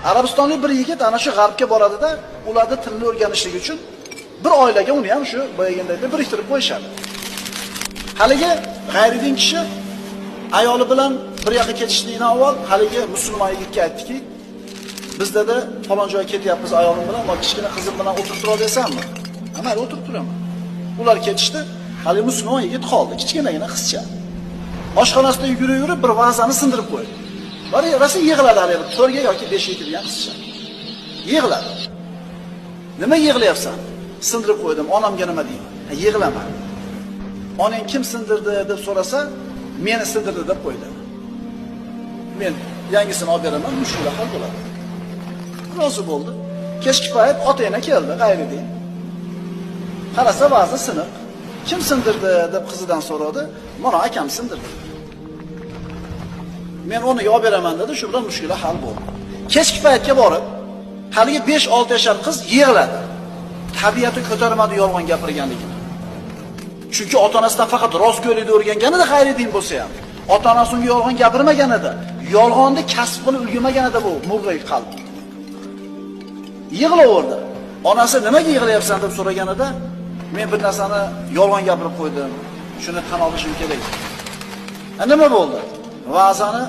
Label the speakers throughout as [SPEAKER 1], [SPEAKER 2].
[SPEAKER 1] Arabistonlik bir yigit ana shu g'arbga boradi-da, ularda tilni o'rganishlik uchun bir oilaga uni ham shu boyagandayda biriktirib qo'yishadi. Haligi g'ayridin kishi ayoli bilan bir yoqqa ketishlikdan avval haligi musulmon yigitga aytdiki, biz dedi falon joyga ketyapmiz ayolim bilan, va kichkina qizim bilan o'tirib tura olasanmi? Mayli, o'tirib turaman. Ular ketishdi, haligi musulmon yigit qoldi, kichkinagina qizcha. Oshxonasida yugurib bir vazani sindirib qo'ydi. Bari rosa yig'ladi haligi 4 ga yoki 5 ga kirgan qizcha. Yig'ladi. Nima yig'layapsan? Sindirib qo'ydim, onamga nima deyman? Yig'lama. Onang kim sindirdi deb so'rasa, meni sindirdi deb qo'ydi. Men yangisini olib beraman, mushkula hal bo'ladi. Rozi bo'ldi. Kechki payt ota-ona keldi, g'ayridin. Qarasa vazni siniq. Kim sindirdi deb qizidan so'radi. Mana akam sindirdi. Men uni olib beraman dedi, shu bilan mushkula hal bo'ldi. Kechki paytga borib, haligi 5-6 yoshar qiz yig'ladi. Tabiati ko'tarmadi yolg'on gapirganligini. Chunki ota-onasidan faqat rostgo'ylikni o'rganganida g'ayridin bo'lsa ham, ota-onasi unga yolg'on gapirmagan edi. Yolg'onni kasb qilib ulgurmagan edi bu mug'ay qalb. Yig'laverdi. Onasi nimaga yig'layapsan deb so'raganida, men bir narsani yolg'on gapirib qo'ydim. Shuni tan olishim kerak. Nima bo'ldi? Va'zani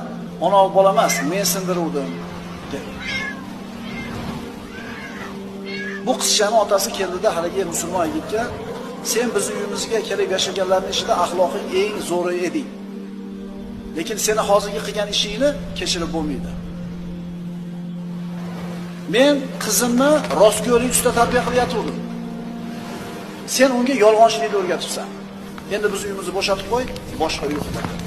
[SPEAKER 1] ona bola emas, men sindiruvdim dedi. Bu qizchaning otasi keldida haligi musulmon yigitga, sen bizni uyimizga kelib yashaganlarning ichida axloqing eng zo'ri eding. Lekin seni hozirgi qilgan ishingni kechirib bo'lmaydi. Men qizimni rostgo'ylik ustida tarbiya qilyaptim. Sen unga yolg'onchilikni o'rgatibsan. Endi biz uyimizni bo'shatib qo'y, boshqa uy yo'q.